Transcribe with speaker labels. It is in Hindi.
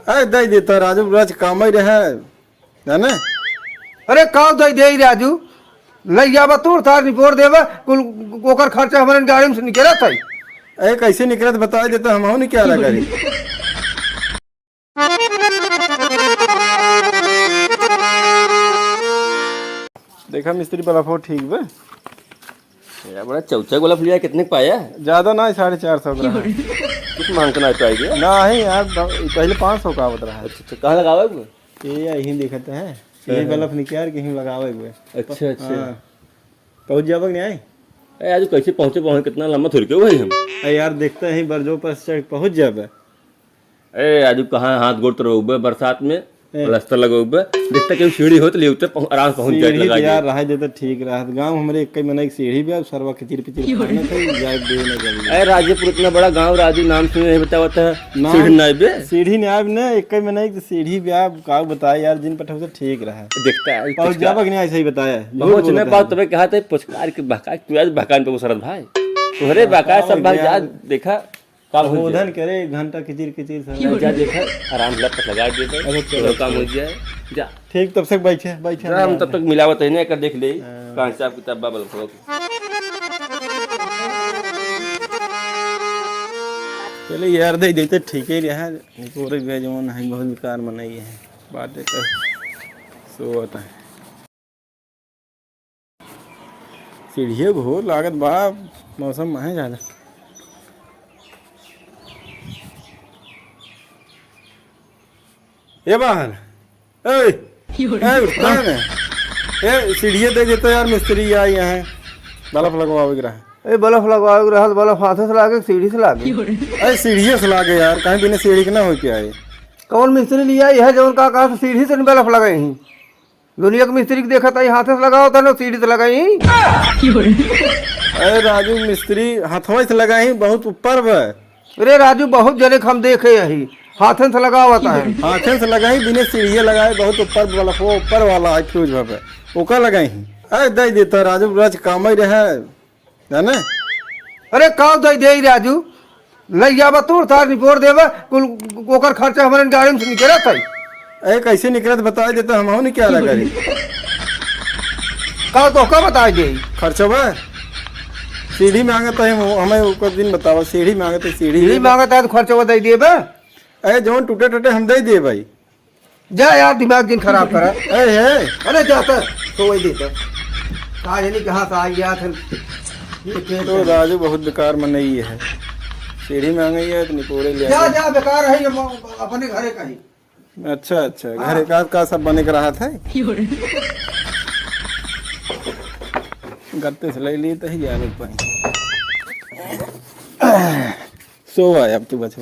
Speaker 1: अरे दे देता राजू, रोज काम ही रहे है ना।
Speaker 2: अरे का दे राजू लई जाबा तोड़ तार निपोर देबा कुल ओकर खर्चा हमारे गाड़ी में से निकला था।
Speaker 1: अरे कैसे निकलत बता देता, हम नहीं क्या करी। देखा मिस्त्री बलाफो ठीक बे
Speaker 3: यार बड़ा चौचा गोला लिया, कितने पाया?
Speaker 1: ज्यादा ना 450 का
Speaker 3: कुछ मांगना है पाएगी
Speaker 1: ना ही यार, पहले 500 का बता रहा है।
Speaker 3: अच्छा कहाँ लगावा है?
Speaker 1: ये यही दिखता है, ये बल्ब निकाल के ही लगावे हुए।
Speaker 3: अच्छा अच्छा
Speaker 1: पहुंच जाबक नहीं आई।
Speaker 3: अरे आज कैसे पहुँचे कितना लंबा थोड़ी क्यों भाई हम?
Speaker 1: अरे यार देखते हैं बरजो पर चढ़ पहुंच जाबे।
Speaker 3: अरे आज कहाँ हाथ गोड़ तो रोबे बरसात में प्लास्टर लगोबे, देखता कि सीढ़ी हो तो ले उतर आराम से पहुंच जाए। लगा
Speaker 1: यार रह देता ठीक रहा। गांव हमरे एक ही मने सीढ़ी भी है, सरवा खिचड़ी पिचड़ी खाना था जाए दे ना जल्दी।
Speaker 3: अरे राजपुर इतना बड़ा गांव, राजू नाम सुने नहीं बतावत है। सीढ़ी नहीं बे,
Speaker 1: सीढ़ी नहीं आब ना एक ही मने सीढ़ी भी आप का बताया यार, जिन पठौ से ठीक रहा।
Speaker 3: देखता है
Speaker 1: पहुंच जाबक नहीं ऐसे ही बताया।
Speaker 3: पहुंच नहीं पाओ तबे कहा था पुचकार के भका तू आज भकान पे शरद भाई तोहरे भका सब भाई जा देखा
Speaker 1: उधन करे घंटा किचिर सर
Speaker 3: जा देखा आराम से लपट लगा देते। अरे चलो काम हो जाए जा
Speaker 1: ठीक। तब तक बैठे
Speaker 3: हम तब तक मिलावत है नहीं कर देख ले कहां से आप किताब बाबल खोलो।
Speaker 1: चले यार दे देते ठीक ही रहा। पूरे बेजमान है, बहुत बेकार मनाई है बात है सो होता है। सीढ़िए हो लागत बा मौसम है ज़्यादा। ये बाहर सीढ़िए दे देते यार, मिस्त्री आई यहाँ बल्ब लगवावे रहा।
Speaker 2: ए बल्ब लगवावे रहा, बल्ब हाथ से लागे सीढ़ी से लागे।
Speaker 1: अरे सीढ़िए से लागे यार, कहीं बिना सीढ़ी के ना हो के आए।
Speaker 2: कौन मिस्त्री लिया है जो उनका कहा तो सीढ़ी से बल्ब लगाई ही। दुनिया के मिस्त्री को देखा था हाथ से लगाओ था ना सीढ़ी से लगाई।
Speaker 1: अरे राजू मिस्त्री हाथों से लगाई बहुत ऊपर बा।
Speaker 2: अरे राजू बहुत जने हम देखे यही हाथन से लगा हुआ है।
Speaker 1: हाथन से लगाई बिना सीढ़िए लगाए, बहुत ऊपर वाला वो ऊपर वाला है फ्यूज पे ओका लगाई। अरे दे देता राजू, रोज काम ही रहे है ना।
Speaker 2: अरे का दे राजू लई जाबा तोड़ तार निपोर देबा कुल ओकर खर्चा हमारे गाड़ी में से निकला था।
Speaker 1: अरे कैसे निकलत बता देता, हम नहीं क्या करी।
Speaker 2: का तो का बता दे
Speaker 1: खर्चा बा सीढ़ी मांगता है हमें कुछ दिन बतावा। सीढ़ी मांगते सीढ़ी
Speaker 2: मांगता है तो खर्चा दे दिए बा।
Speaker 1: अरे जो टूटे हम दे दिए भाई।
Speaker 2: जा यार दिमाग दिन खराब करा। अरे जाता तो वही देता आज नहीं कहाँ से आ गया था।
Speaker 1: तो राजू बहुत बेकार मनई है, सीढ़ी मांगी है तो निपोरे ले
Speaker 2: जा जा बेकार है अपने घरे का ही।
Speaker 1: अच्छा घर का सब बने का रहा था गत्ते से ले लिए तो ही जा पाए। सो आए अब तू बच